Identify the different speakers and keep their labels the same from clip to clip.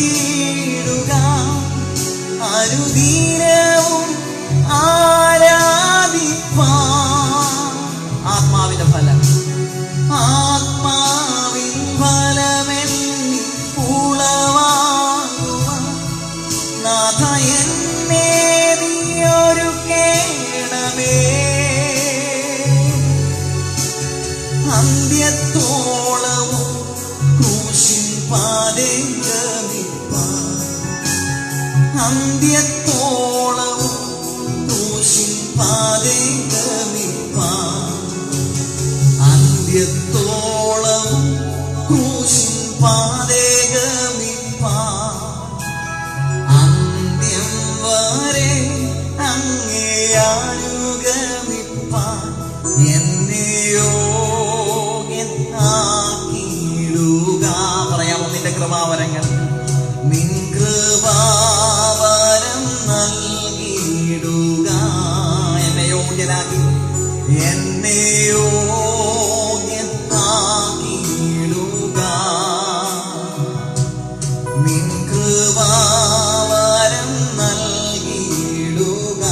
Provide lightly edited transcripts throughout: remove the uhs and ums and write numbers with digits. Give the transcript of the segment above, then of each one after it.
Speaker 1: നൽകിയിടുക, അനുദിനവും ആരാധിപ്പാൻ. ആത്മാവിന്റെ ഫലം, ആത്മാവിൻ ഫലമെന്നിൽ ഉളവാകുവാൻ നാഥ എന്നെ നീയൊരുക്കേണമേ. അന്ത്യത്തോളവും ക്രൂശിൻ പാതേ ഗമിപ്പാൻ, അന്ത്യത്തോളവും ക്രൂശിൻ പാതേ ഗമിപ്പാൻ, അന്ത്യത്തോളവും ക്രൂശിൻ പാതേ ഗമിപ്പാൻ, അന്ത്യം വരെ അങ്ങേ അനുഗമിപ്പാൻ എന്നെയോ ആക്കിയിടുക. പറയാമോ നിന്റെ കൃപാവരങ്ങൾ? നിൻ കൃപാവരം നൽകിയിടുക, എന്നെ യോഗ്യനാക്കി, എന്നെ യോഗ്യനാക്കിയിടുക. നിൻ കൃപാവരം നൽകിയിടുക.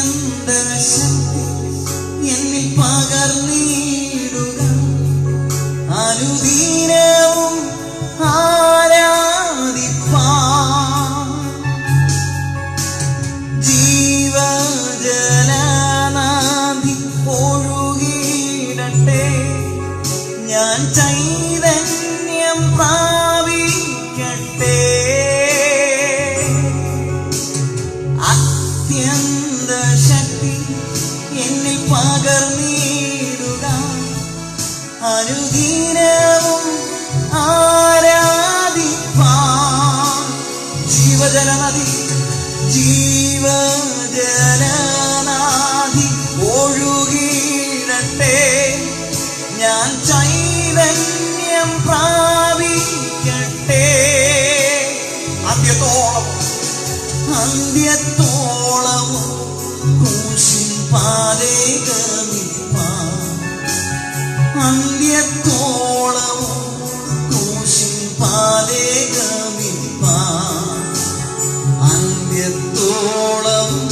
Speaker 1: അത്യന്തശക്തി എന്നിൽ പകർന്നിടുക, അനുദിനവും ആരാധിപ്പാൻ. ജീവജലനദി ഒഴുകിയിടട്ടെ, ഞാൻ ചൈതന്യം പ്രാപിക്കട്ടെ. അത്യന്തശക്തി എന്നിൽ പകർന്നിടുക, അനുദിനവും ആരാധിപ്പാൻ. ജീവജലനദി, ജീവജലനദി ഒഴുകിയിടട്ടെ, ഞാൻ ചൈതന്യം പ്രാപിക്കട്ടെ. അന്ത്യത്തോളം, അന്ത്യത്തോളവും ക്രൂശിൻ പാതേ ഗമിപ്പാൻ, അന്ത്യത്തോളവും ക്രൂശിൻ പാതേ ഗമിപ്പാൻ, അന്ത്യത്തോളവും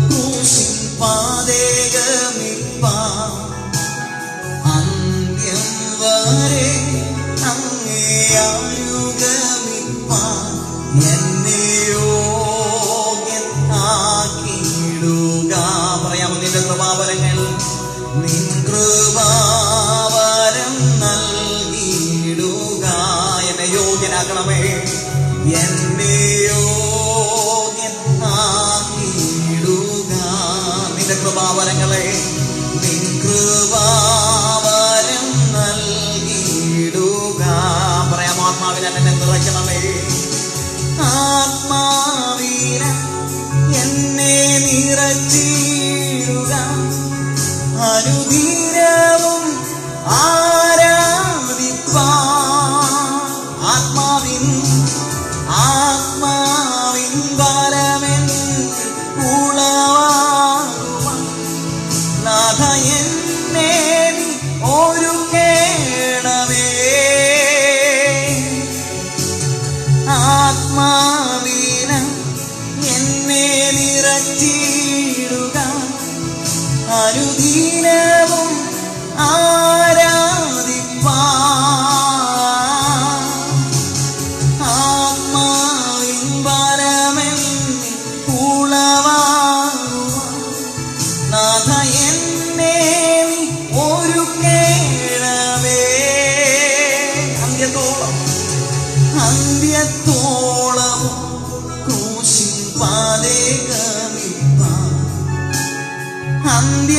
Speaker 1: ക്രൂശിൻ പാതേ ഗമിപ്പാൻ, അന്ത്യം വരെ അങ്ങേ അനുഗമിപ്പാൻ എന്നെ യോഗ്യനാക്കിയിടുക. പറയാമോ നിന്റെ കൃപാവരങ്ങൾ? നിൻ കൃപാവരം നൽകിയിടുക, എന്നെ യോഗ്യനാക്കണമേ, എന്നെ യോഗ്യനാക്കിയിടുക. നിന്റെ കൃപാവരങ്ങളെ, നിൻ കൃപാവരം നൽകിയിടുക. പറയാമോ ആത്മാവിനെ എന്നെ നിറയ്ക്കണമേ,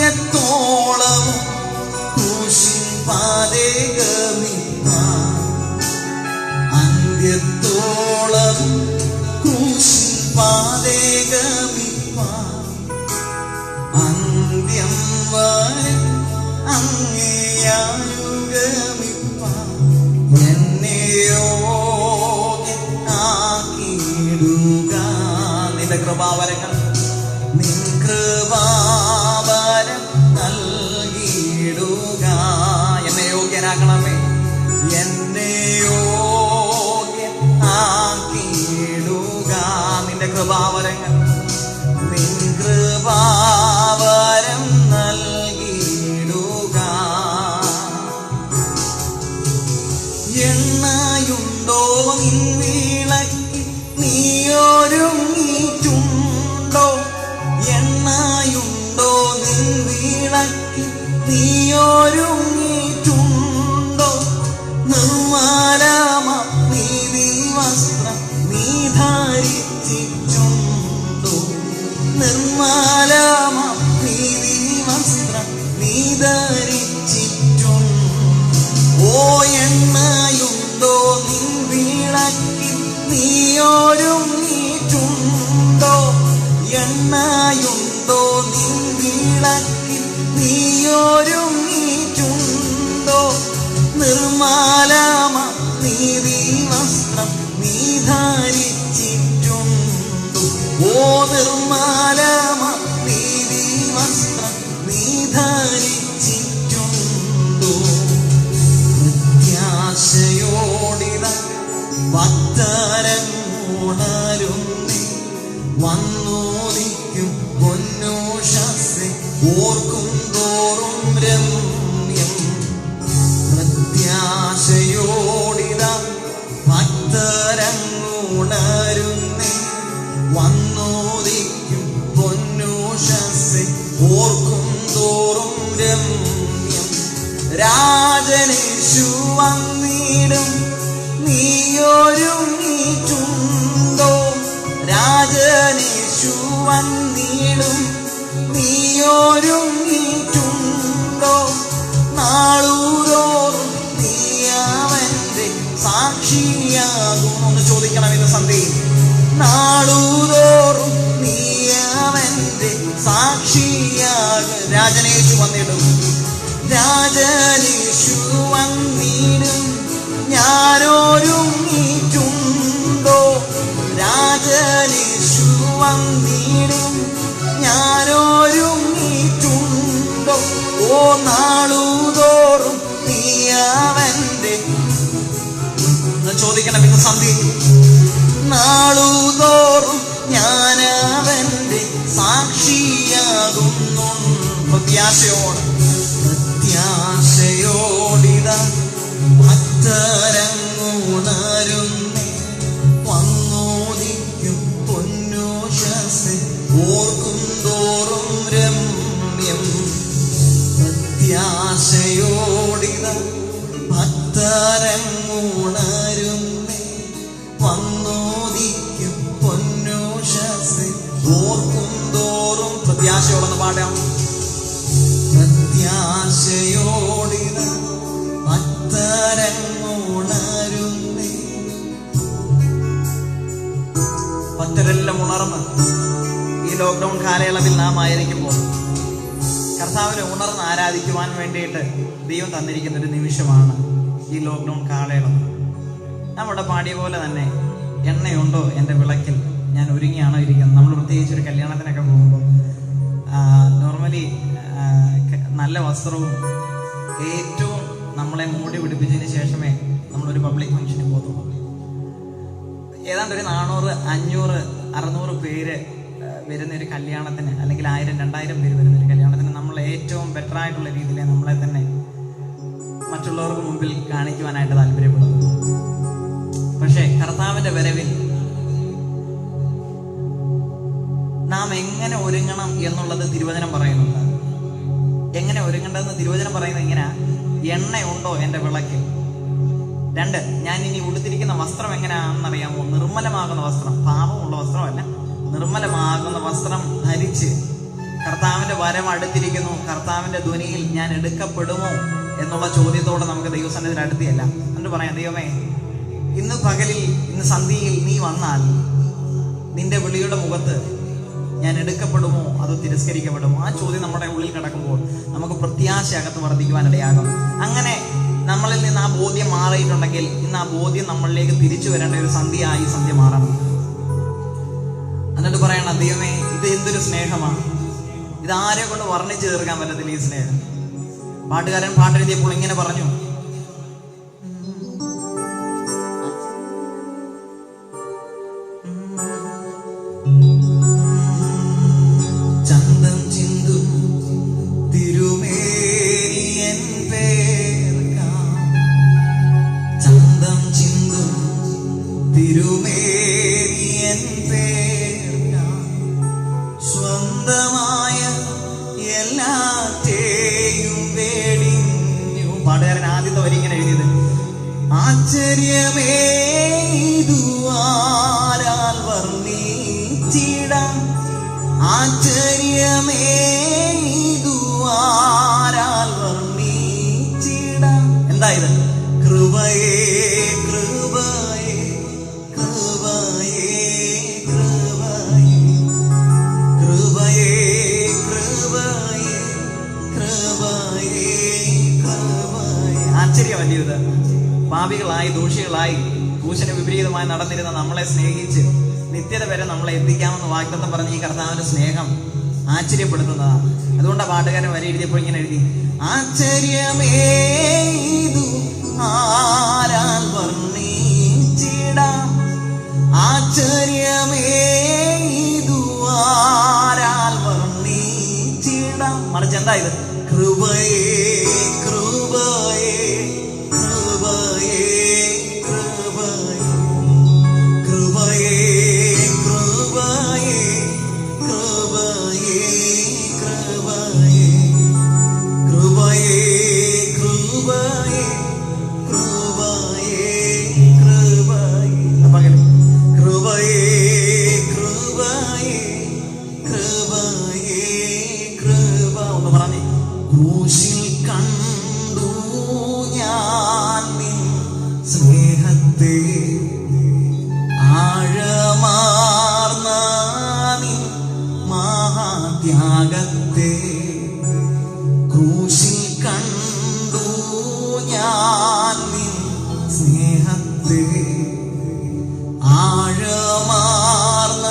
Speaker 1: അന്ത്യത്തോളം ക്രൂശിൻ പാതേ ഗമിപ്പാൻ, അന്ത്യത്തോളം ക്രൂശിൻ പാതേ ഗമിപ്പാൻ, അന്ത്യം വരെ അങ്ങേയായു ഗമിപ്പാൻ, എന്നെയോ ആക്കിയിടുക. നിന്റെ കൃപാവരങ്ങൾ, നിൻ കൃപാവരം നൽകിയിടുക. എന്നെ യോഗ്യനാക്കണമേ, എന്നെ യോഗ്യൻ ആക്കിയിടുക. നിന്റെ കൃപാവരങ്ങൾ, നിൻ കൃപാവരം നൽകിയിടുക. എണ്ണയുണ്ടോ നിൻ വിളക്കിൽ നീയൊരുങ്ങിയിട്ടുണ്ടോ? എണ്ണയുണ്ടോ നിൻ വിളക്കിൽ നീയൊരുങ്ങിയിട്ടുണ്ടോ? നിർമ്മലമാ നീതി വസ്ത്രം നീ ധരിച്ചിട്ടുണ്ടോ? നിർമ്മലമാ നീതി വസ്ത്രം നീ ധരിച്ചിട്ടുണ്ടോ? ഓ എണ്ണയുണ്ടോ നിൻ വിളക്കിൽ നീയൊരുങ്ങിയിട്ടുണ്ടോ? എണ്ണയുണ്ടോ നിൻ വിളക്കിൽ നീയൊരുങ്ങിയിട്ടുണ്ടോ? നിർമ്മലമാ നീതി വസ്ത്രം നീ ധരിച്ചിട്ടുണ്ടോ? ഓ നിർമ്മലമാ നീതി വസ്ത്രം നീ ധരിച്ചിട്ടുണ്ടോ? പ്രത്യാശയോടിത ഭക്തരങ്ങുണരുന്നേ, വന്നോദിക്കും പൊന്നോഷസെ ഓർക്കും തോറും രമ്യം. പ്രത്യാശയോടിത ഭക്തരങ്ങുണരുന്നേ, വന്നോദിക്കും പൊന്നോഷസെ ഓർക്കും തോറും രമ്യം. രാജനേശു വന്നിടും നീയൊരുങ്ങിയിട്ടുണ്ടോ? രാജനേശു വന്നിടും നീയൊരുങ്ങിയിട്ടുണ്ടോ? നാളൂരോറും നീ അവന്റെ സാക്ഷിയാകും. ഒന്ന് ചോദിക്കണം ഇന്ന് സന്ധ്യയിൽ. നാളൂരോറും നീ അവന്റെ സാക്ഷിയാകും. രാജനേശു വന്നിടും, രാജനേശു വന്നിടും ഞാനൊരുങ്ങിയിട്ടുണ്ടോ? രാജനേശു വന്നിടും ഞാനൊരുങ്ങിയിട്ടുണ്ടോ? ഓ നാളുതോറും നീ അവന്റെ ചോദിക്കണം ഇന്ന് സന്ധ്യയിൽ. നാളുതോറും ഞാൻ അവന്റെ സാക്ഷിയാകുന്നു. പ്രത്യാശയോടിത ഭക്തരങ്ങുണരുന്നേ, വന്നോദിക്കും പൊന്നോഷസെ ഓർക്കും തോറും രമ്യം. പ്രത്യാശയോടിത ഭക്തരങ്ങുണരുന്നേ, വന്നോദിക്കും പൊന്നോഷസെ ഓർക്കും തോറും. പ്രത്യാശയോടൊന്ന് പാടാം. പ്രത്യാശയോടിത ഭക്തരങ്ങുണരുന്നേ. ഭക്തരെല്ലാം ഉണർന്ന് ഈ ലോക്ക്ഡൗൺ കാലയളവിൽ നാം ആയിരിക്കുമ്പോൾ കർത്താവിനെ ഉണർന്ന് ആരാധിക്കുവാൻ വേണ്ടിയിട്ട് ദൈവം തന്നിരിക്കുന്ന ഒരു നിമിഷമാണ് ഈ ലോക്ക്ഡൗൺ കാലയളവ്. നമ്മുടെ പാടിയ പോലെ തന്നെ എണ്ണയുണ്ടോ എൻ്റെ വിളക്കിൽ, ഞാൻ ഒരുങ്ങിയാണോ ഇരിക്കുന്നത്. നമ്മൾ പ്രത്യേകിച്ച് ഒരു കല്യാണത്തിനൊക്കെ പോകുമ്പോൾ നോർമലി നല്ല വസ്ത്രവും ഏറ്റവും നമ്മളെ മൂടി പിടിപ്പിച്ചതിന് ശേഷമേ നമ്മളൊരു പബ്ലിക് ഫംഗ്ഷന് പോകുള്ളൂ. ഏതാണ്ട് ഒരു 400, 500, 600 പേര് വരുന്ന ഒരു കല്യാണത്തിന്, അല്ലെങ്കിൽ 1000, 2000 പേര് വരുന്ന ഒരു കല്യാണത്തിന് നമ്മൾ ഏറ്റവും ബെറ്റർ ആയിട്ടുള്ള രീതിയിൽ നമ്മളെ തന്നെ മറ്റുള്ളവർക്ക് മുമ്പിൽ കാണിക്കുവാനായിട്ട് താല്പര്യപ്പെടുന്നു. പക്ഷേ കർത്താവിന്റെ വരവിൽ നാം എങ്ങനെ ഒരുങ്ങണം എന്നുള്ളത് തിരുവചനം പറയുന്നുണ്ട്. എങ്ങനെ ഒരുങ്ങേണ്ടതെന്ന് തിരുവചനം പറയുന്നത് എങ്ങനെയാ? എണ്ണയുണ്ടോ എൻ്റെ വിളക്കിൽ. 2, ഞാൻ ഇനി ഉടുത്തിരിക്കുന്ന വസ്ത്രം എങ്ങനെയാണെന്നറിയാമോ? നിർമ്മലമാകുന്ന വസ്ത്രം, പാപമുള്ള വസ്ത്രമല്ല, നിർമ്മലമാകുന്ന വസ്ത്രം ധരിച്ച് കർത്താവിൻ്റെ വരം അടുത്തിരിക്കുന്നു, കർത്താവിൻ്റെ ധ്വനിയിൽ ഞാൻ എടുക്കപ്പെടുമോ എന്നുള്ള ചോദ്യത്തോടെ നമുക്ക് ദൈവസന്നിധിയിൽ അടുത്തിയല്ല. എന്നിട്ട് പറയാം, ദൈവമേ, ഇന്ന് പകലിൽ, ഇന്ന് സന്ധ്യയിൽ നീ വന്നാൽ നിന്റെ വിളിയുടെ മുഖത്ത് ഞാൻ എടുക്കപ്പെടുമോ അതോ തിരസ്കരിക്കപ്പെടുമോ? ആ ചോദ്യം നമ്മുടെ ഉള്ളിൽ കിടക്കുമ്പോൾ നമുക്ക് പ്രത്യാശ അകത്ത് വർദ്ധിക്കുവാനിടയാകും. അങ്ങനെ നമ്മളിൽ നിന്ന് ആ ബോധ്യം മാറിയിട്ടുണ്ടെങ്കിൽ ഇന്ന് ആ ബോധ്യം നമ്മളിലേക്ക് തിരിച്ചു വരേണ്ട ഒരു സന്ധ്യയായി സന്ധ്യ മാറണം. എന്നിട്ട് പറയണം, ദൈവമേ, ഇത് എന്തൊരു സ്നേഹമാണ്, ഇതാരെ കൊണ്ട് വർണ്ണിച്ചു തീർക്കാൻ പറ്റത്തില്ല ഈ സ്നേഹം. പാട്ടുകാരൻ പാട്ടെഴുതിയപ്പോൾ ഇങ്ങനെ പറഞ്ഞു, ചന്തം ചിന്തും തിരുമേനിയൻ പേർക്കാം, ചന്തം ചിന്തും തിരുമേനിയൻ പേർക്കാം, സ്വന്തമായ എല്ലാറ്റേയും വേടിഞ്ഞു. പാട്ടുകാരൻ ആദ്യത്തെ വരി ഇങ്ങനെ എഴുതിയത്, ആശ്ചര്യമേ ഇതുവാരാൽ വർണ്ണിച്ചിടാം, ആശ്ചര്യമേ ഇതുവാരാൽ വർണ്ണിച്ചിടാം. എന്താ ഇത്? കൃപയേ കൃപയേ കൃപയേ കൃപയേ കൃപയേ കൃപയേ കൃപയേ കൃപയേ. ആശ്ചര്യമല്ലേ ഇത്? പാപികളായി ദോഷികളായി ക്രൂശിന് വിപരീതമായി നടന്നിരുന്ന നമ്മളെ സ്നേഹിച്ച് നിത്യത വരെ നമ്മളെ എത്തിക്കാമെന്ന് വാഗ്ദത്തം പറഞ്ഞ ഈ കർത്താവിന്റെ സ്നേഹം ആശ്ചര്യപ്പെടുത്തുന്നതാണ്. അതുകൊണ്ടാണ് പാട്ടുകാരൻ വരി എഴുതിയപ്പോൾ ഇങ്ങനെ എഴുതി, ആശ്ചര്യമേ ഇതു ആരാൽ വർണ്ണിച്ചിടാം, ആശ്ചര്യമേ ഇതു ആരാൽ വർണ്ണിച്ചിടാം. മറിച്ച് എന്താ ഇത്? കൃപയേ കൃപയേ കൃപയേ കൃപയേ കൃപയേ കൃപയേ കൃപയേ കൃപയേ കൃപയേ കൃപയേ കൃപയേ കൃപയേ. പകരം കൃപയേ കൃപയേ കൃപയേ കൃപ. ഒന്ന് പറഞ്ഞേ, ക്രൂശിൽ കണ്ടു ഞാൻ നിൻ സ്നേഹത്തെ, ആഴമാർന്ന നിൻ മഹാത്യാഗത്തെ, ക്രൂശിൽ കണ്ടു ഞാൻ നിൻ സ്നേഹത്തെ, ആഴമാർന്ന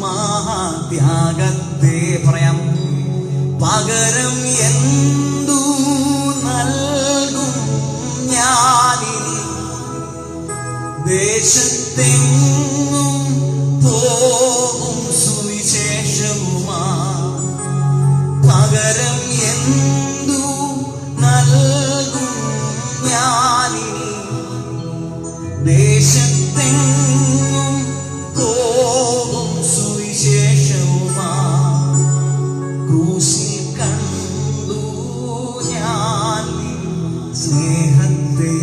Speaker 1: മഹാത്യാഗത്തെ. പറയാം, പകരം എന്തു നൽകും ഞാനിനി, ദേശത്തെങ്ങും പോകും സുവിശേഷവുമാ, പകരം എന്തു നൽകും ഞാനിനി, ദേശത്തെങ്ങും പോകും സുവിശേഷവുമാ, ക്രൂശിൽ കണ്ടു ഞാൻ നിൻ സ്നേഹത്തെ,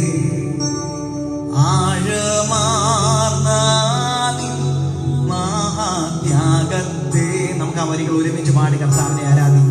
Speaker 1: ആഴമാർന്ന നിൻ മഹാത്യാഗത്തെ. നമുക്ക് ആ വരികൾ ഒരുമിച്ച് പാടി കർത്താവിനെ ആരാധിക്കാം.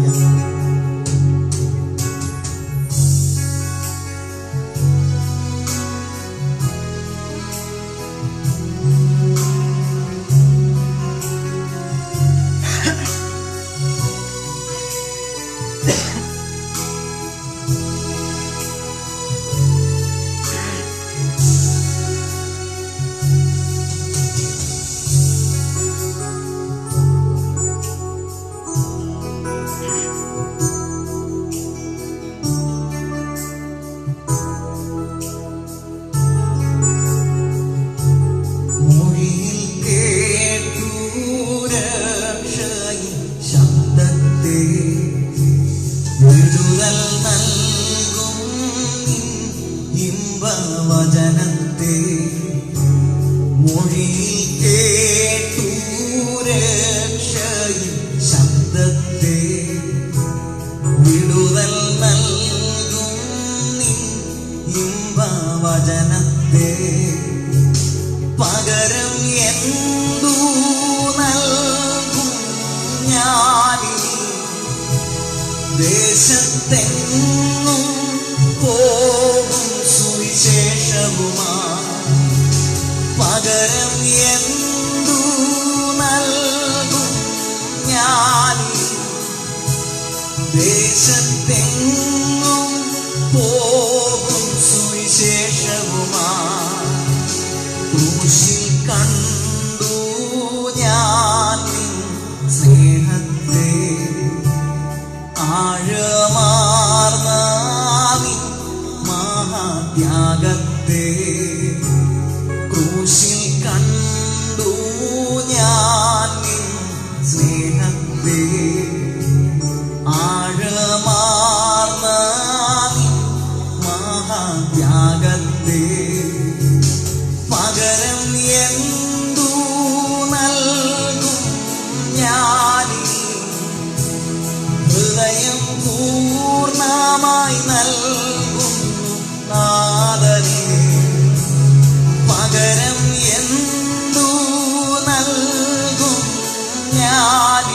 Speaker 1: വചനത്തെ മൊഴിയിൽ കേട്ടു രക്ഷയും ശബ്ദത്തെ വിടുതൽ നൽകും നിൻ ഇമ്പവചനത്തെ പകരം എന്തു നൽകും ഞാൻ ദേശത്തെങ്ങും പോകും സുവിശേഷവുമാ. പകരം എന്തു നൽകും ഞാൻ? ദേശത്തെങ്ങും പോകും സുവിശേഷവുമാ. ക്രൂശിൽ കണ്ടു ഞാൻ സ്നേഹത്തെ, ആഴമാർന്ന മഹാത്യാഗത്തെ. ക്രൂശിൽ കണ്ടു ഞാൻ സ്നേഹത്തെ, ആഴമാർന്ന മഹാത്യാഗത്തെ. പകരം എന്തു നൽകും ഞാൻ? ഹൃദയം പൂർണ്ണമായി നൽകുന്നു നാഥനേ. പകരം എന്തു നൽകും ഞാൻ?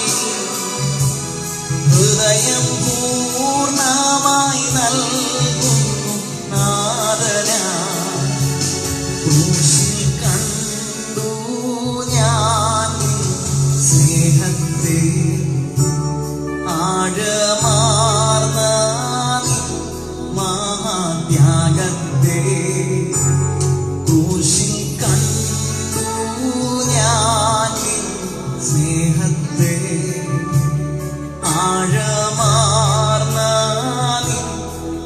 Speaker 1: ഹൃദയം പൂർണ്ണമായി നൽകുന്നു നാഥനാ. ക്രൂശിൽ കണ്ടു ഞാൻ സ്നേഹത്തെ, ആഴമാർന്ന മഹാത്യാഗത്തെ. ക്രൂശിൽ കണ്ടു ഞാൻ സ്നേഹത്തെ, ആഴമാർന്ന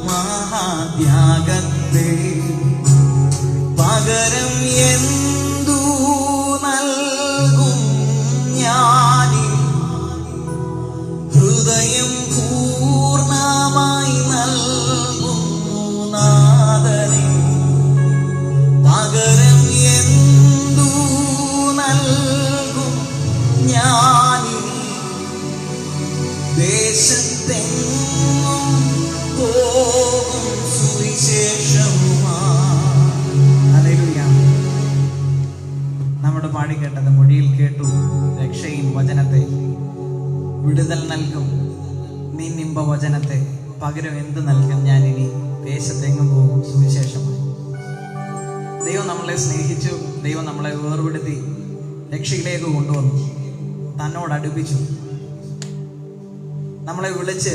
Speaker 1: മഹാത്യാഗത്തെ. പകരം എന്തു നൽകും ഞാൻ? ഹൃദയം പൂർണ്ണമായി നൽകുന്നു നാഥനേ. പകരം എന്തു നൽകും ഞാൻ? ദേശത്തെങ്ങും പോകും സുവിശേഷവുമാ. ഹല്ലേലൂയ. നമ്മുടെ പാടിക്കേട്ടത് മൊഴിയിൽ കേട്ടു രക്ഷയും വചനത്തെ. വിടുതൽ നൽകും നീ നിമ്പവചനത്തെ. പകരം എന്ത് നൽകും ഞാൻ ഇനി? ദേശത്തെങ്ങും പോകും സുവിശേഷമായി. ദൈവം നമ്മളെ സ്നേഹിച്ചു. ദൈവം നമ്മളെ വേർപെടുത്തി രക്ഷയിലേക്ക് കൊണ്ടുവന്നു, തന്നോട് അടുപ്പിച്ചു, നമ്മളെ വിളിച്ച്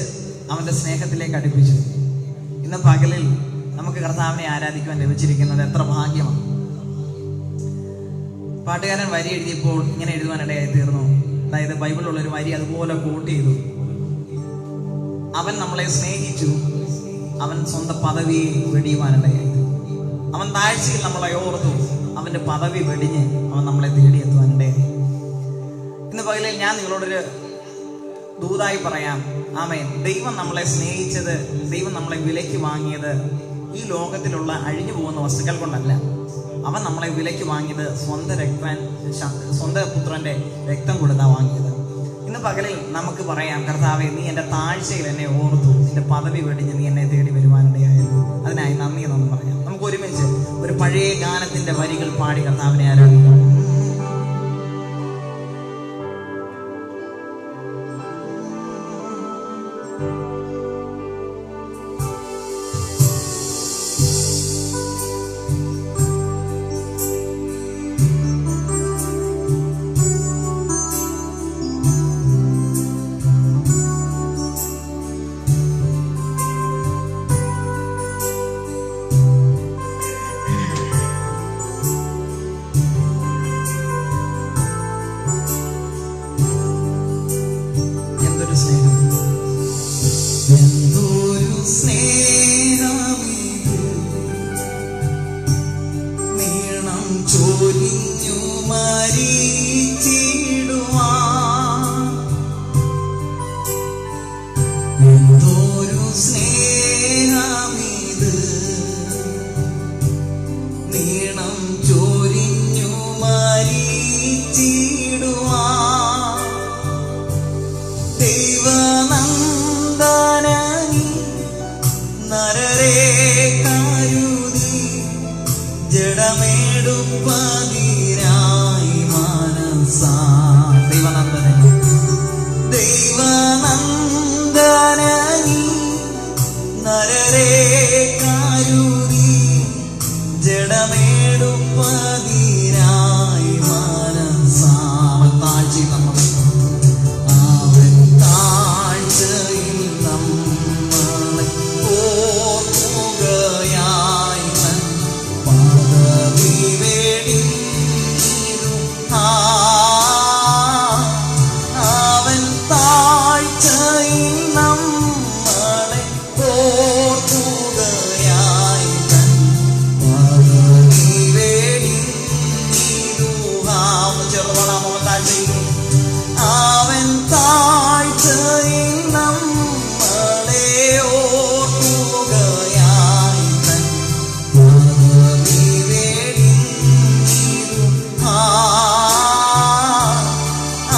Speaker 1: അവൻ്റെ സ്നേഹത്തിലേക്ക് അടുപ്പിച്ചു. ഇന്ന് പകലിൽ നമുക്ക് കർത്താവിനെ ആരാധിക്കുവാൻ ലഭിച്ചിരിക്കുന്നത് എത്ര ഭാഗ്യമാണ്. പാട്ടുകാരൻ വരി എഴുതിയപ്പോൾ ഇങ്ങനെ എഴുതുവാനിടയായി തീർന്നു. അതായത് ബൈബിളിലുള്ളൊരു വരി അതുപോലെ കോട്ട് ചെയ്തു. അവൻ നമ്മളെ സ്നേഹിച്ചു, അവൻ സ്വന്തം പദവിയെ വെടിയുവാനിടയായി. അവൻ താഴ്ചയിൽ നമ്മളെ ഓർത്തു, അവൻ്റെ പദവി വെടിഞ്ഞ് അവൻ നമ്മളെ തേടിയെത്തുവാനിടയായി. ഇന്ന് പകലിൽ ഞാൻ നിങ്ങളോടൊരു ദൂതായി പറയാം. ആമേൻ. ദൈവം നമ്മളെ സ്നേഹിച്ചത്, ദൈവം നമ്മളെ വിലയ്ക്ക് വാങ്ങിയത് ഈ ലോകത്തിലുള്ള അഴിഞ്ഞു പോകുന്ന വസ്തുക്കൾ കൊണ്ടല്ല. അവൻ നമ്മളെ വിലയ്ക്ക് വാങ്ങിയത് സ്വന്തം പുത്രന്റെ രക്തം കൊടുത്താ വാങ്ങിയത്. ഇന്ന് പകലിൽ നമുക്ക് പറയാം, കർത്താവേ, നീ എൻ്റെ താഴ്ചയിൽ എന്നെ ഓർത്തു, നിന്റെ പദവി വെടിഞ്ഞ് നീ എന്നെ തേടി വരുവാനിടയായത്. അതിനായി നന്ദി എന്നൊന്ന് പറയാം. നമുക്ക് ഒരുമിച്ച് ഒരു പഴയ ഗാനത്തിന്റെ വരികൾ പാടി കർത്താവിനെ ആരാധിക്കാം. എന്തൊരു സ്നേഹമിത്, നീളം ചൊരിഞ്ഞു മരിച്ചിടുവാൻ. എന്തൊരു സ്നേഹമിത്, നീളം ചൊരിഞ്ഞു മരിച്ചിടുവാൻ. ദൈവനന്ദനനി നരരെ കരുതി ജഡമെടുപ്പതിനായി മനസാ. ദൈവനന്ദനനി കരുതി ജഡമേടുപ്പതിനായി മനസാമൻ താഴ്ച നമ്മൾ അവൻ താഴ്ചയിൽ നമ്മളെ ഓർക്കുകയായി തൻ പദവി വെടിഞ്ഞിരു അവൻ താഴ്ചയിൽ നമ്മളെ ഓർക്കുകയായി തൻ പദവി വെടിഞ്ഞിരു ചെറുപാടാമോ താഴ്ചയിൽ അവൻ താഴ്ചയിൽ നമ്മളെ ഓർക്കുകയായി തൻ പദവി വെടിഞ്ഞിരു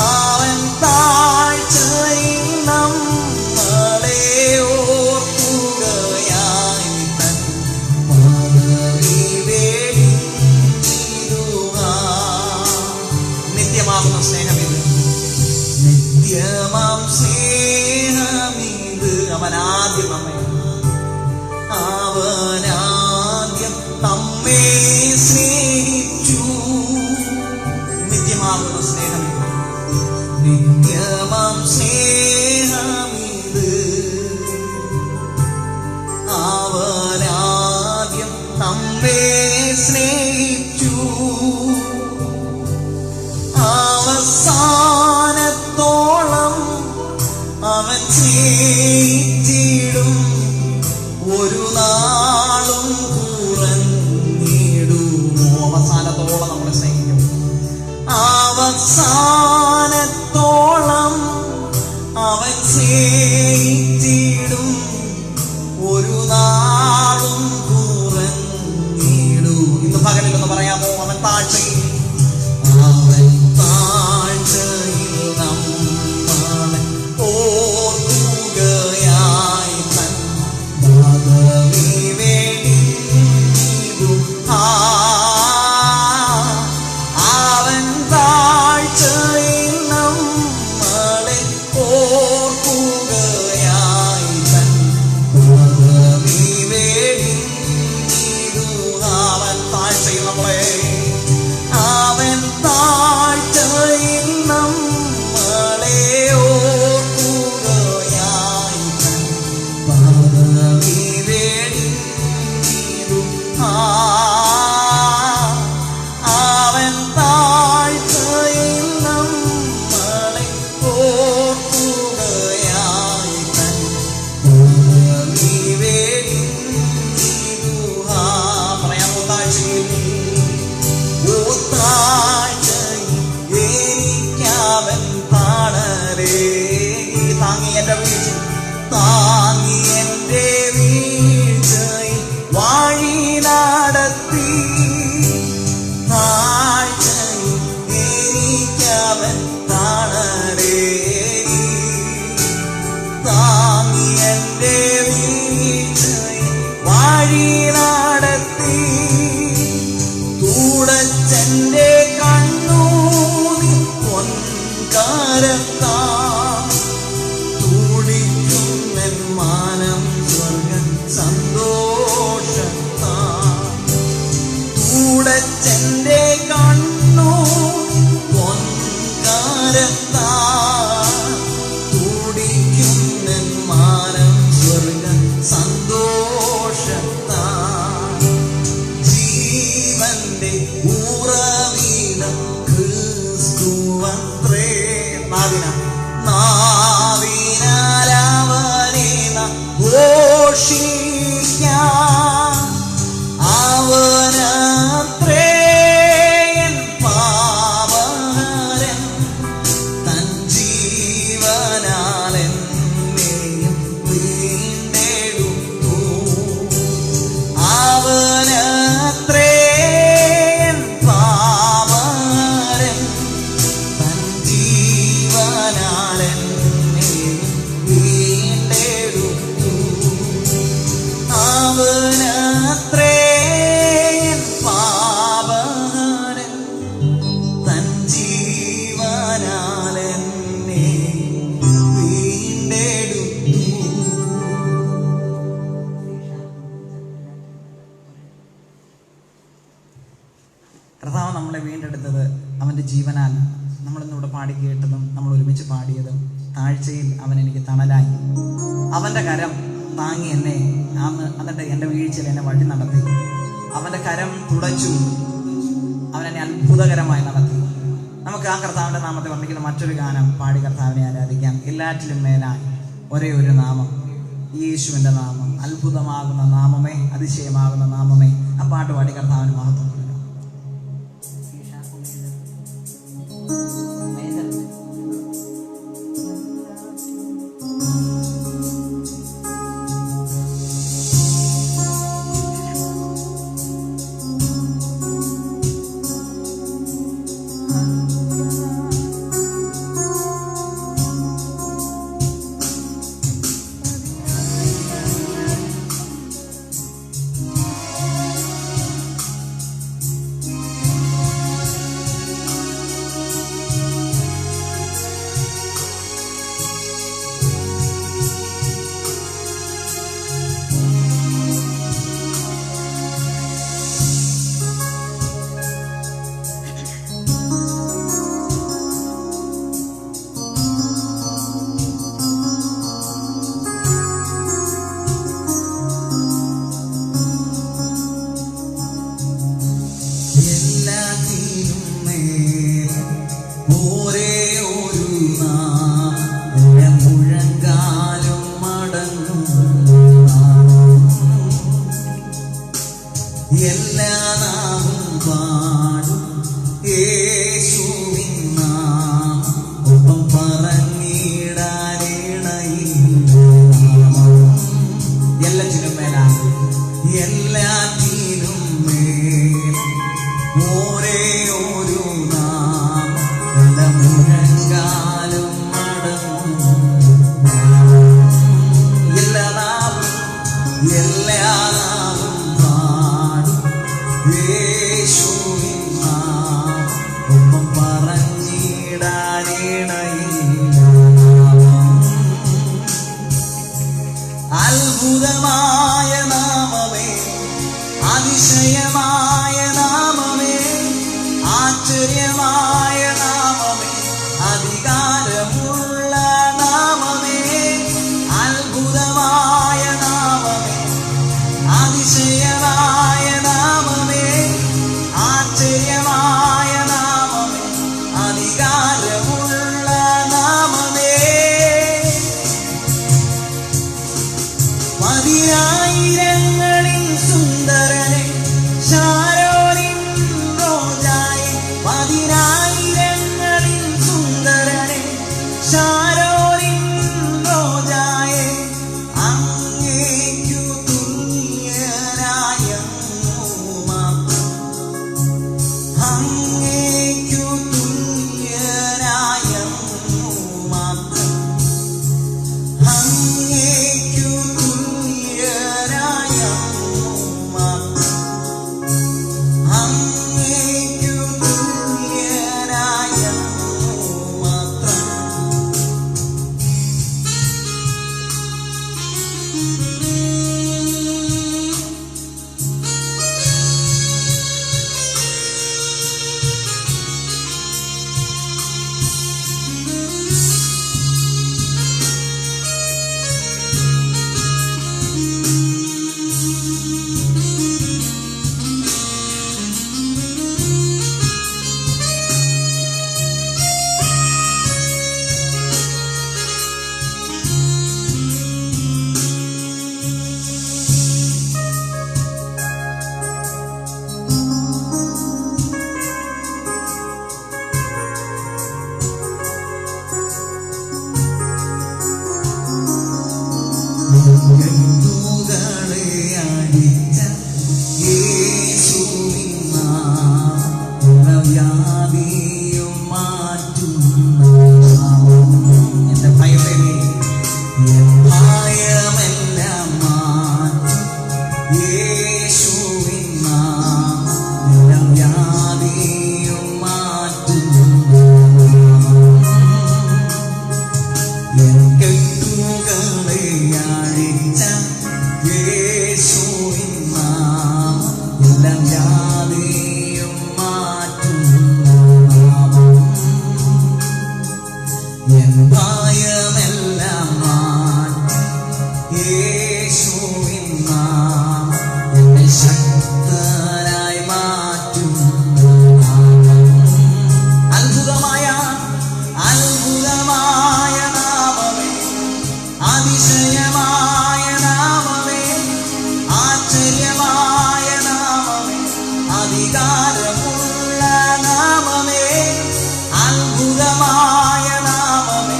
Speaker 1: അവൻ താഴ്ചയിൽ നമ്മളെ ഓർക്കുകയായി തൻ പദവി വെടിഞ്ഞിരു നിത്യമാകുന്ന സ്നേഹമിത് നിത്യമാം സ്നേഹമിത് അവനാദ്യം നമ്മെ സ്നേഹിച്ചു നിത്യമാകുന്ന സ്നേഹമിത് നിത്യമാം സ്നേഹമിത് അവനാദ്യം നമ്മെ സ്നേഹിച്ചു അവസാനത്തോളം അവൻ സ്നേഹിച്ചിടും ഒരു നാളും കുറഞ്ഞിടുമോ അവസാനത്തോളം നമ്മളെ സ്നേഹിക്കും അവസാനത്തോളം അവൻ സ്നേഹിച്ചിടും ഒരു നാളും കുറഞ്ഞിടും ഇന്ന് പകലിലൊന്ന് പറയാമോ അവൻ താഴ്ചയിൽ അവൻ താഴ്ചയിൽ നമ്മളെ ഓർക്കുകയായി തൻ പദവി വെടിഞ്ഞിരു അവൻ താഴ്ചയിൽ നമ്മളെ ഓർക്കുകയായി തൻ പദവി വെടിഞ്ഞിരു അവൻ താഴ്ചയിൽ നമ്മളെ അവൻ താഴ്ചയിൽ നമ്മളെ ഓർക്കുകയായി തൻ പദവി വെടിഞ്ഞിരു അവൻ താഴ്ചയിൽ നമ്മളെ ഓർക്കുകയായി തൻ പദവി വെടിഞ്ഞിരു പറയാമോ താഴ്ചയിൽ എനിക്കവൻ താണരേ താങ്ങി എന്റെ വീഴ്ച താങ്ങി എന്റെ വീഴ്ചയിൽ വഴി നടത്തി താഴ്ചയിൽ എനിക്കവൻ താണരേ താങ്ങി എന്റെ വീഴ്ചയിൽ വഴി നടത്തി തുടച്ചെന്റെ കണ്ണൂരി പൊൻകാരത്താ തുടിക്കുന്നൻ മാനം സ്വർഗ സന്തോഷത്താ തുടച്ചെന്റെ കണ്ണൂരി പൊൻകാരത്താ തുടിക്കുന്നൻ മാനം സ്വർഗ സന്തോഷത്താ കർത്താവ് നമ്മളെ വീണ്ടെടുത്തത് അവൻ്റെ ജീവനാൽ. നമ്മളിന്നിവിടെ പാടി കേട്ടതും നമ്മൾ ഒരുമിച്ച് പാടിയതും താഴ്ചയിൽ അവൻ എനിക്ക് തണലായി. അവൻ്റെ കരം താങ്ങി എന്നെ എന്നിട്ട് എൻ്റെ വീഴ്ചയിൽ എന്നെ വഴി നടത്തി. അവൻ്റെ കരം തുടച്ചു, അവനെന്നെ അത്ഭുതകരമായി നടത്തി. നമുക്ക് ആ കർത്താവിൻ്റെ നാമത്തെ വർണ്ണിക്കുന്ന മറ്റൊരു ഗാനം പാടി കർത്താവിനെ ആരാധിക്കാം. എല്ലാറ്റിലും മേലായി ഒരേ ഒരു നാമം, യേശുവിൻ്റെ നാമം. അത്ഭുതമാകുന്ന നാമമേ, അതിശയമാകുന്ന നാമമേ. ആ പാട്ട് പാടി കർത്താവിന് മഹത്വം കൊടുക്കാം. എല്ലാ നാമം പാടും യേശുവിൻ നാമം, ഒപ്പം പറഞ്ഞിടാനിടയില്ല നാമം. എല്ലാറ്റിനും മേലാണ്, എല്ലാറ്റിനും മേൽ ഒരേ ഒരു നാമം, എല്ലാ മുഴങ്കാലും മടങ്ങും നാമം. എല്ലാ നാമം, എല്ലാ നാമം യേശുവിൻ നാമം, ഒപ്പം പറഞ്ഞിടാനിടയില്ല നാമം. അത്ഭുതമായ നാമമേ, അതിശയമായ നാമമേ, ആശ്ചര്യമായ നാമമേ, അധികാരമുള്ള നാമമേ. അത്ഭുതമായ നാമമേ, അധികാരമുള്ള നാമമേ, അത്ഭുതമായ നാമമേ,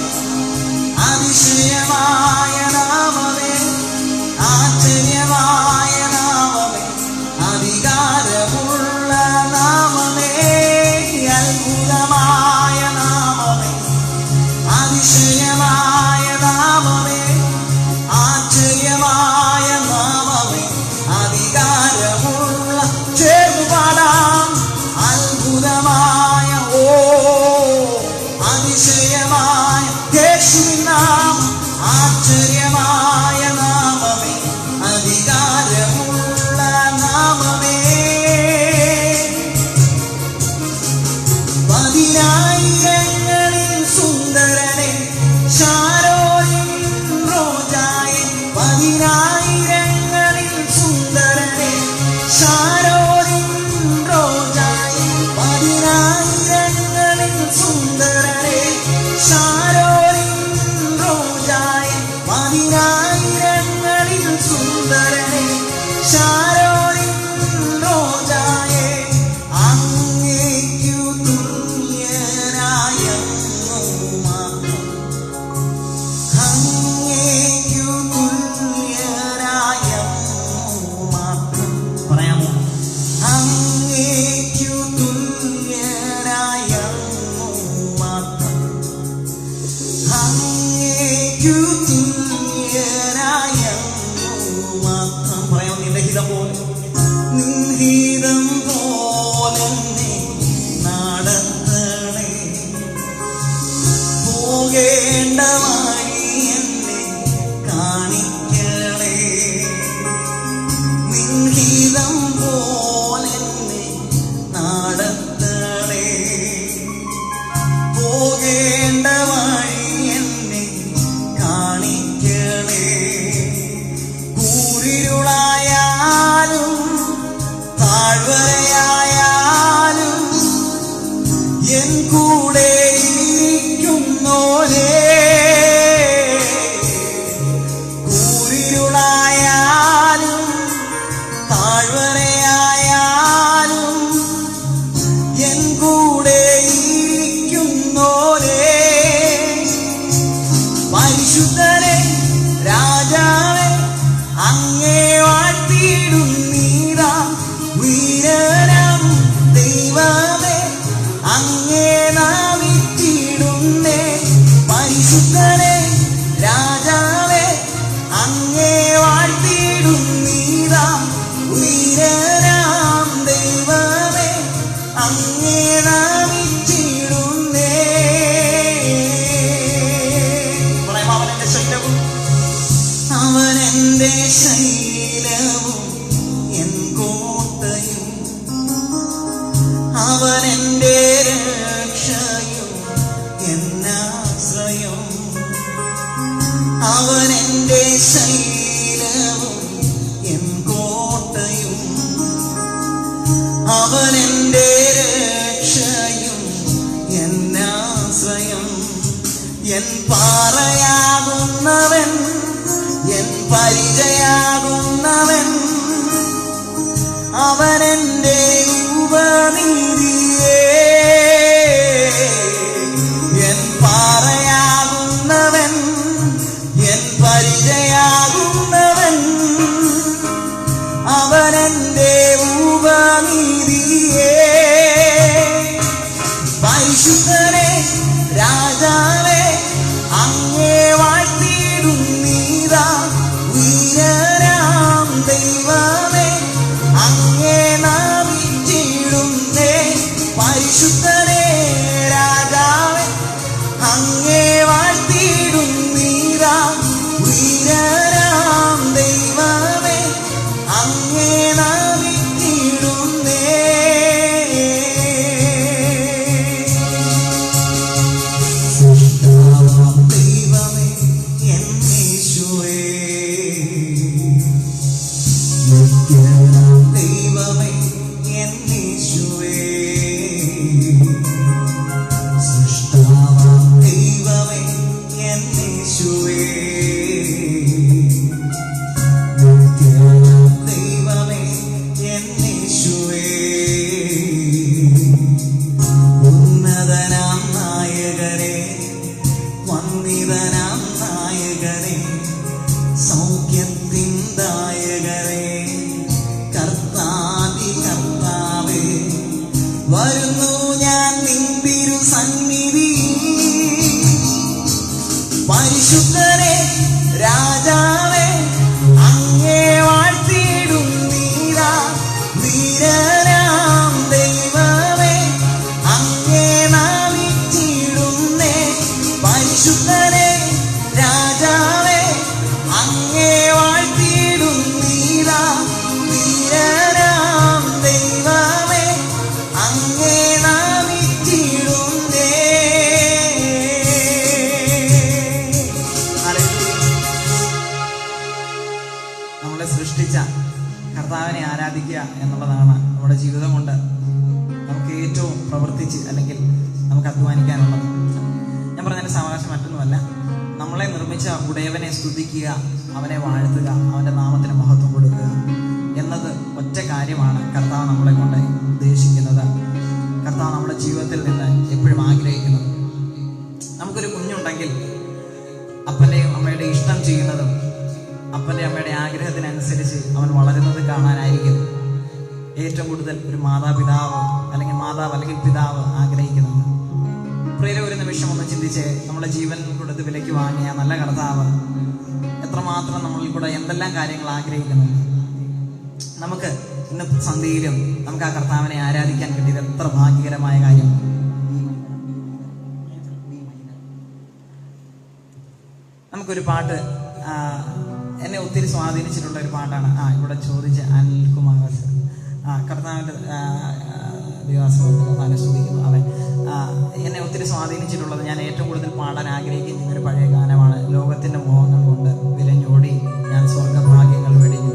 Speaker 1: അതിശയമായ നാമമേ, ആശ്ചര്യമായ നാമമേ, അധികാരമുള്ള നാമമേ, അത്ഭുതമായ നാമമേ, അതിശയമായ നാമമേ, ആശ്ചര്യമായ നാമമേ, അധികാരമുള്ള ചേർന്നുപാടാം അത്ഭുതമായ അതിശയമായ യേശുവിൻ നാമം, ആശ്ചര്യമായ നാമമേ, അധികാരമുള്ള നാമമേ. പതിനായിരങ്ങളിൽ സുന്ദരനെ, ശാരോനിൻ റോജായെ, പതിനായിരങ്ങളിൽ സുന്ദരനെ, ശാരോനിൻ റോജായെ, പതിനായിരങ്ങളിൽ സുന്ദരനെ, ശാരോനിൻ റോജായെ, പതിനായിരങ്ങളിൽ സുന്ദരനെ, ശാരോനിൻ റോജായെ, അങ്ങേക്കു തുല്യനായ മാത്രം, അങ്ങേക്കു തുല്യനായ മാത്രം. പറയാമോ? അങ്ങേക്കു തുല്യനായ മാത്രം, അങ്ങേക്കു തുല്യനായ മാത്രം. പറയാമോ? നിന്റെ ഹിതം പോലെ, നിൻഹിതം പോലെ നടത്തണേ, പോകേണ്ട വഴി എന്നെ കാണിക്കണേ, നിൻഹിതം പോലെ നടത്തണേ, പോകേണ്ട വഴി എന്നെ കാണിക്കണേ. കൂരിരുളായാലും താഴ്വരയായാലും എൻ കൂടെ ഇരിക്കുന്നോരേ, കൂരിരുളായാലും താഴ്വരയായാലും എൻ കൂടെ ഇരിക്കുന്നോരേ, പരിശുദ്ധനെ രാജാവേ അങ്ങേ വാഴ്ത്തിയിടുന്നീതാ, വീരനാം ദൈവമേ അങ്ങേ നാമിച്ചിടുന്നേ, പരിശുദ്ധനെ രാജാവേ അങ്ങേ വാഴ്ത്തിയിടുന്നീതാ, വീരനാം ദൈവമേ അങ്ങേ നാമിച്ചിടുന്നേ. പറയാം, അവനെന്റെ ശൈലവും, അവനെന്റെ ശൈലവും എൻ കോട്ടയും, അവനെന്റെ രക്ഷയും എന്നാശ്രയം, അവനെന്റെ ശൈലവും എൻ കോട്ടയും, അവനെന്റെ രക്ഷയും എന്നാശ്രയം, എൻ പാറയാകുന്നവൻ, എൻ പരിചയാകുന്നവൻ, അവനെന്റെ ഉപനീതിയേ, എൻ പാറയാകുന്നവൻ, എൻ പരിചയാകുന്നവൻ, അവനെന്റെ ഉപനീതിയേ. പരിശുദ്ധനെ രാജാവേ അങ്ങേ വാഴ്ത്തിയിടുന്നീതാ, വീരനാം ദൈവമേ അങ്ങേ നാമിച്ചിടുന്നേ, പരിശുദ്ധനെ രാജാവേ അങ്ങേ വാഴ്ത്തിയിടുന്നീതാ, വീരനാം ദൈവമേ അങ്ങേ നാമിച്ചിടുന്നേ. ദൈവമേ എന്നീശുവേ, ദൈവമേ എന്നീശുവേ, സൃഷ്ടാവാം ദൈവമേ എന്നീശുവേ, ദൈവമേ എന്നീശുവേ, കർത്താവിനെ ആരാധിക്കുക എന്നുള്ളതാണ് നമ്മുടെ ജീവിതം കൊണ്ട് നമുക്ക് ഏറ്റവും പ്രവർത്തിച്ച് അല്ലെങ്കിൽ നമുക്ക് അധ്വാനിക്കാനുള്ളത്. ഞാൻ പറഞ്ഞതിൻ്റെ സാവകാശം മറ്റൊന്നുമല്ല, നമ്മളെ നിർമ്മിച്ച ഉടയവനെ സ്തുതിക്കുക, അവനെ വാഴ്ത്തുക, അവൻ്റെ നാമത്തിന് മഹത്വം കൊടുക്കുക എന്നത് ഒറ്റ കാര്യമാണ് കർത്താവ് നമ്മളെ കൊണ്ട് ഉദ്ദേശിക്കുന്നത്. കർത്താവ് നമ്മുടെ ജീവിതത്തിൽ നിന്ന് എപ്പോഴും ആഗ്രഹിക്കുന്നത്. നമുക്കൊരു കുഞ്ഞുണ്ടെങ്കിൽ അപ്പൻ്റെയും അമ്മയുടെയും ഇഷ്ടം ചെയ്യുന്നതും അപ്പൻ്റെ അമ്മയുടെ ആഗ്രഹത്തിനനുസരിച്ച് അവൻ വളരുന്നത് കാണാനായിരിക്കും ഏറ്റവും കൂടുതൽ ഒരു മാതാവ് അല്ലെങ്കിൽ പിതാവ് ആഗ്രഹിക്കുന്നത്. പ്രിയരെ, ഒരു നിമിഷം ഒന്ന് ചിന്തിച്ച്, നമ്മുടെ ജീവൻ കൊടുത്ത് വിലയ്ക്ക് വാങ്ങിയ നല്ല കർത്താവ് എത്രമാത്രം നമ്മളിൽ കൂടെ എന്തെല്ലാം കാര്യങ്ങൾ ആഗ്രഹിക്കുന്നു. നമുക്ക് ഇന്ന് സന്ധ്യയിലും നമുക്ക് ആ കർത്താവിനെ ആരാധിക്കാൻ കിട്ടിയത് എത്ര ഭാഗ്യകരമായ കാര്യം. നമുക്കൊരു പാട്ട് എന്നെ ഒത്തിരി സ്വാധീനിച്ചിട്ടുള്ള ഒരു പാട്ടാണ്. ഇവിടെ ചോദിച്ച അനിൽകുമാർ കർത്താവിൻ്റെ ദിവസം സ്തുതിക്കുന്നു. അവൻ എന്നെ ഒത്തിരി സ്വാധീനിച്ചിട്ടുള്ളത്, ഞാൻ ഏറ്റവും കൂടുതൽ പാടാൻ ആഗ്രഹിക്കുന്ന ഒരു പഴയ ഗാനമാണ്. ലോകത്തിൻ്റെ മോഹങ്ങൾ കൊണ്ട് വിലഞ്ഞോടി ഞാൻ സ്വർഗഭാഗ്യങ്ങൾ വെടിഞ്ഞു.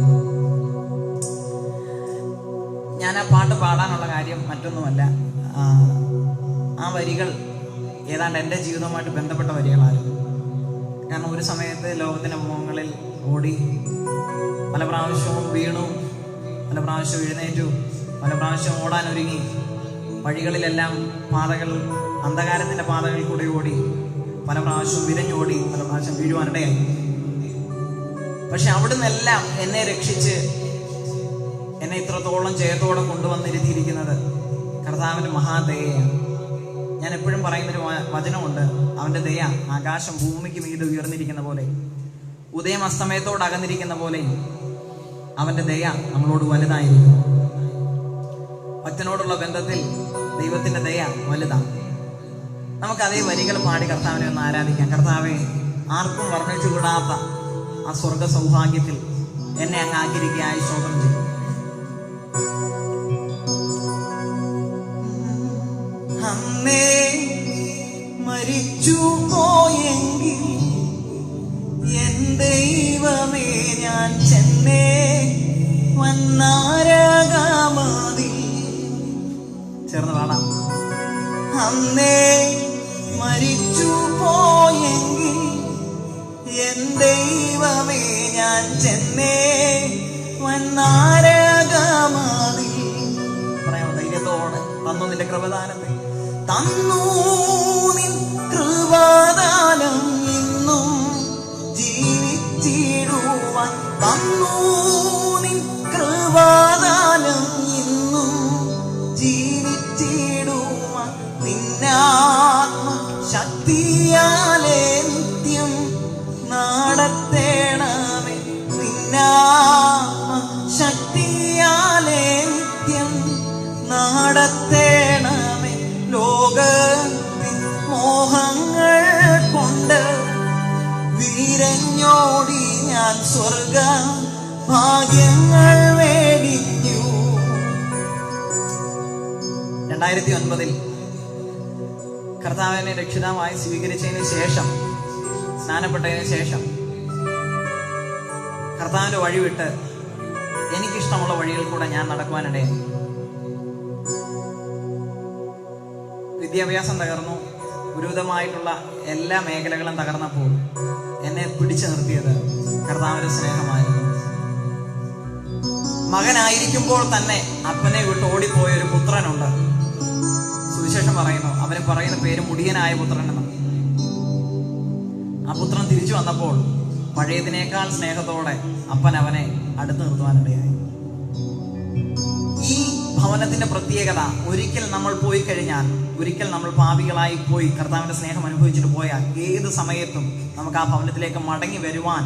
Speaker 1: ഞാൻ ആ പാട്ട് പാടാനുള്ള കാര്യം മറ്റൊന്നുമല്ല, ആ വരികൾ ഏതാണ്ട് എൻ്റെ ജീവിതവുമായിട്ട് ബന്ധപ്പെട്ട വരികളായിരുന്നു. കാരണം ഒരു സമയത്ത് ലോകത്തിൻ്റെ മോഹങ്ങളിൽ ഓടി പല പ്രാവശ്യവും വീണു, പല പ്രാവശ്യവും എഴുന്നേറ്റു, പല പ്രാവശ്യവും ഓടാനൊരുങ്ങി, വഴികളിലെല്ലാം പാതകൾ, അന്ധകാരത്തിൻ്റെ പാതകളിൽ കൂടി ഓടി, പല പ്രാവശ്യവും വിരഞ്ഞോടി, പല പ്രാവശ്യം വീഴുവാനിടയായി. പക്ഷെ അവിടുന്നെല്ലാം എന്നെ രക്ഷിച്ച് എന്നെ ഇത്രത്തോളം ജയത്തോടെ കൊണ്ടുവന്നിരുത്തിയിരിക്കുന്നത് കർത്താവിൻ്റെ മഹാദയയാണ്. ഞാൻ എപ്പോഴും പറയുന്നൊരു വചനമുണ്ട്, അവൻ്റെ ദയ ആകാശം ഭൂമിക്ക് മീതെ ഉയർന്നിരിക്കുന്ന പോലെ, ഉദയം അസ്തമയത്തോട് അകന്നിരിക്കുന്ന പോലെ അവൻ്റെ ദയ നമ്മളോട് വലുതായിരിക്കും. ഭക്തനോടുള്ള ബന്ധത്തിൽ ദൈവത്തിൻ്റെ ദയ വലുതാണ്. നമുക്ക് അതേ വരികൾ പാടി കർത്താവിനെ ഒന്ന് ആരാധിക്കാം. കർത്താവെ, ആർക്കും വർണ്ണിച്ചുകൂടാത്ത ആ സ്വർഗ സൗഭാഗ്യത്തിൽ എന്നെ അങ്ങ് ആഗ്രഹിക്കായി സ്തോത്രം ചെയ്യും. അന്നേ മരിച്ചു പോയെങ്കിൽ എൻ ദൈവമേ ഞാൻ ചെന്നേ വന്നാരകാമതി. ചേർന്ന് പാടാം. അന്നേ മരിച്ചു പോയെങ്കിൽ എൻ ദൈവമേ ഞാൻ ചെന്നേ വന്നാരകാമതി. പറയാമോ ധൈര്യത്തോടെ? തന്നു നിന്റെ കൃപദാനത്തെ, തന്നു നിൻ കൃപദാനം ഇന്നും ജീവിച്ചിടുവാൻ, തന്നു നിൻ കൃപദാനം ഇന്നും ജീവിച്ചിടുവാൻ, നിന്നാത്മ ശക്തിയാലെ നിത്യം നടത്തേണമേ, നിന്നാത്മ ശക്തിയാലെ നിത്യം നടത്തേണമേ. ലോകത്തിൻ മോഹങ്ങൾ കൊണ്ട് വിരഞ്ഞോടി ഞാൻ സ്വർഗ ഭാഗ്യങ്ങൾ വേടിഞ്ഞു. 2009 കർത്താവിനെ രക്ഷിതാവായി സ്വീകരിച്ചതിന് ശേഷം, സ്നാനപ്പെട്ടതിന് ശേഷം കർത്താവിന്റെ വഴി വിട്ട് എനിക്കിഷ്ടമുള്ള വഴികളിൽ കൂടെ ഞാൻ നടക്കുവാനിടയായി. വിദ്യാഭ്യാസം തകർന്നു, ഗുരുതരമായിട്ടുള്ള എല്ലാ മേഖലകളും തകർന്നപ്പോൾ എന്നെ പിടിച്ചു നിർത്തിയത് കർത്താവിന്റെ സ്നേഹമായിരുന്നു. മകനായിരിക്കുമ്പോൾ തന്നെ അപ്പനെ വിട്ട് ഓടിപ്പോയ ഒരു പുത്രനുണ്ട്. സുവിശേഷം പറയുന്നു, അവന് പറയുന്ന പേര് മുടിയനായ പുത്രൻ എന്ന്. ആ പുത്രൻ തിരിച്ചു വന്നപ്പോൾ പഴയതിനേക്കാൾ സ്നേഹത്തോടെ അപ്പൻ അവനെ അടുത്ത് നിർത്തുവാനിടയായി. ഈ ഭവനത്തിന്റെ പ്രത്യേകത, ഒരിക്കൽ നമ്മൾ പോയി കഴിഞ്ഞാൽ, ഒരിക്കൽ നമ്മൾ പാപികളായി പോയി കർത്താവിന്റെ സ്നേഹം അനുഭവിച്ചിട്ട് പോയാൽ ഏത് സമയത്തും നമുക്ക് ആ ഭവനത്തിലേക്ക് മടങ്ങി വരുവാൻ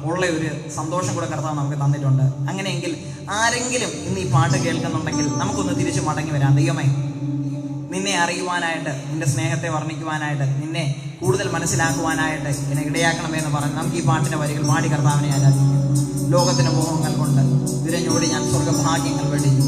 Speaker 1: ഉള്ള ഒരു സന്തോഷം കൂടെ കർത്താവ് നമുക്ക് തന്നിട്ടുണ്ട്. അങ്ങനെയെങ്കിൽ ആരെങ്കിലും ഇന്ന് ഈ പാട്ട് കേൾക്കുന്നുണ്ടെങ്കിൽ നമുക്കൊന്ന് തിരിച്ചു മടങ്ങി വരാം. ദൈവമേ, നിന്നെ അറിയുവാനായിട്ട്, നിന്റെ സ്നേഹത്തെ വർണ്ണിക്കുവാനായിട്ട്, നിന്നെ കൂടുതൽ മനസ്സിലാക്കുവാനായിട്ട് എന്നെ ഇടയാക്കണമെന്ന് പറഞ്ഞ് നമുക്ക് ഈ പാട്ടിന്റെ വരികൾ പാടി കർത്താവിനെ ആരാധിക്കാം. ലോകത്തിന്റെ മോഹങ്ങൾ കൊണ്ട് വിരഞ്ഞോടി ഞാൻ സ്വർഗഭാഗ്യങ്ങൾ വെടിഞ്ഞു.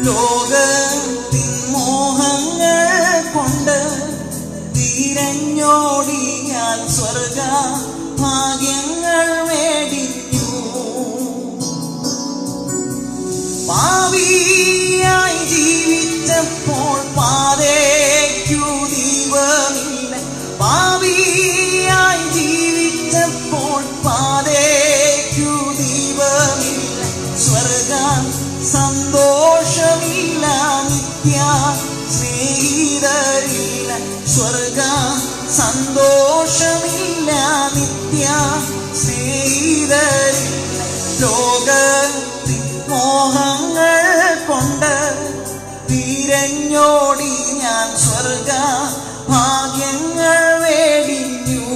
Speaker 1: ലോകത്തിൻ മോഹങ്ങൾ കൊണ്ട് തിരഞ്ഞോടി ഞാൻ സ്വർഗ ഭാഗ്യങ്ങൾ മേടിഞ്ഞു. പാപിയായി ജീവിച്ചപ്പോൾ പാതയ്ക്കു ദീപമില്ല. പാപിയായി ജീവിച്ചപ്പോൾ പാതയ്ക്കു ദീപമില്ല. സ്വർഗ സന്തോഷമില്ല, നിത്യ സ്നേഹിതരില്ല. സ്വർഗ സന്തോഷമില്ല, നിത്യ സ്നേഹിതരില്ല. ലോകത്തിൻ മോഹങ്ങൾ കൊണ്ട് തിരഞ്ഞോടി ഞാൻ സ്വർഗ ഭാഗ്യങ്ങൾ വേടിഞ്ഞു.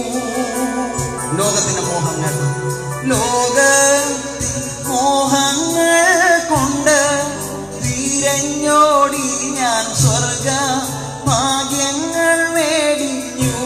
Speaker 1: ലോകത്തിന്റെ മോഹങ്ങൾ, ലോകത്തിൻ മോഹങ്ങൾ കൊണ്ട് തിരഞ്ഞോടി ഞാൻ സ്വർഗ ഭാഗ്യങ്ങൾ വേടിഞ്ഞു.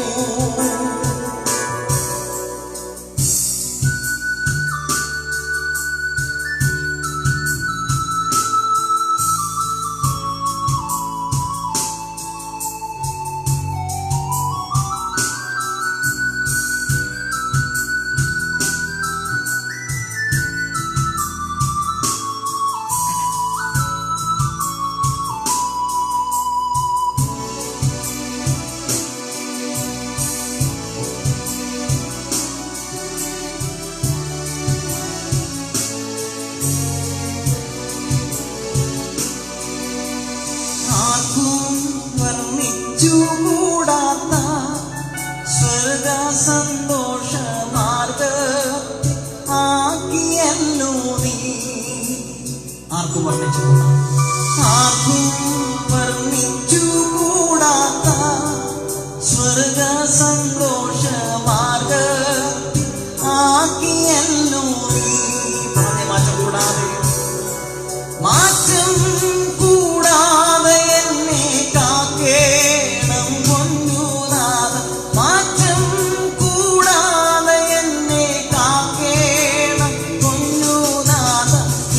Speaker 1: കൂടാത്ത സ്വർഗ സന്തോഷമാർഗ ആക്കിയല്ലോ നീ. ആർക്കും വർണ്ണിച്ചുകൂടാ, ആർക്കും വർണ്ണിച്ചുകൂടാത്ത സ്വർഗ സന്തോഷമാർഗ ആക്കിയല്ലോ നീ. പറഞ്ഞ മാറ്റം കൂടാതെ, മാറ്റം കൂടാതെ എന്നെ കാക്കേണം പൊന്നുനാഥ. മാറ്റം കൂടാതെ എന്നെ കാക്കേണം പൊന്നുനാഥ.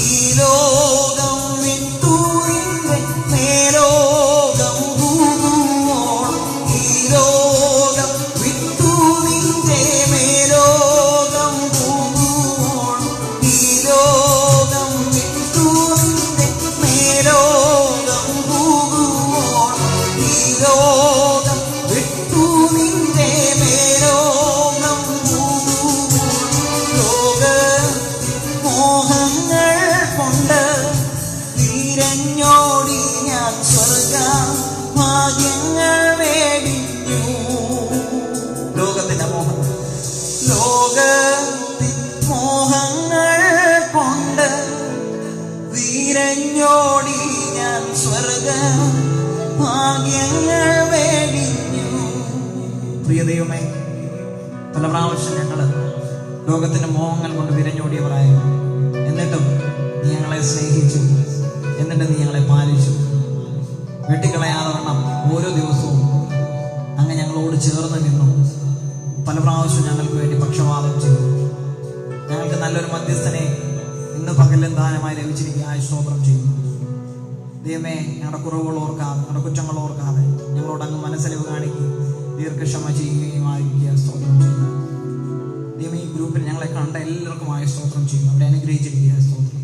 Speaker 1: ഈ ലോകം വിട്ടു നിന്റെ മേലോകം പോകുവോളം, ഈ ലോകം വിട്ടു നിന്റെ മേലോകം പോകുവോളം, ഈ ലോകം വിട്ടു നിന്റെ മേലോകം പോകുവോളം, ഈ ലോകം വിട്ടു നിന്റെ മേലോകം പോകുവോളം. ലോക മോഹങ്ങൾ കൊണ്ട് തിരഞ്ഞോടി ഞാൻ സ്വർഗ ഭാഗ്യങ്ങൾ വേടിഞ്ഞു. ലോകത്തിന്റെ മോഹം, ലോകത്തിൻ മോഹങ്ങൾ കൊണ്ട് തിരഞ്ഞോടി ഞാൻ സ്വർഗ ഭാഗ്യങ്ങൾ വേടിഞ്ഞു. പ്രിയ ദൈവമേ, പല പ്രാവശ്യം ഞങ്ങള് ലോകത്തിന്റെ മോഹങ്ങൾ കൊണ്ട് തിരഞ്ഞോടിയവരായിരുന്നു. എന്നിട്ടും നീ ഞങ്ങളെ സ്നേഹിച്ചു, എന്നിട്ട് നീ ഞങ്ങളെ പാലിച്ചു. വെട്ടിക്കളയാതെ വണ്ണം ഓരോ ദിവസവും അങ്ങ് ഞങ്ങളോട് ചേർന്ന് നിന്നു. പല പ്രാവശ്യം ഞങ്ങൾക്ക് വേണ്ടി പക്ഷപാതം ചെയ്തു. ഞങ്ങൾക്ക് നല്ലൊരു മധ്യസ്ഥനെ ഇന്ന് പകലും ദാനമായി ലഭിച്ചിരിക്കുകയായി സ്തോത്രം ചെയ്യുന്നു. ദൈവമേ, ഞങ്ങളുടെ കുറവുകൾ ഓർക്കാതെ, ഞങ്ങളുടെ കുറ്റങ്ങൾ ഓർക്കാതെ ഞങ്ങളോട് അങ്ങ് മനസ്സലിവ് കാണിക്കുകയും ദീർഘക്ഷമ ചെയ്യുകയുമായിരിക്കുക സ്തോത്രം ചെയ്യുന്നു. ദൈവം ഈ ഗ്രൂപ്പിൽ ഞങ്ങളെ കണ്ട എല്ലാവർക്കുമായി സ്തോത്രം ചെയ്യുന്നു. അവരെ അനുഗ്രഹിച്ചിരിക്കുക സ്തോത്രം.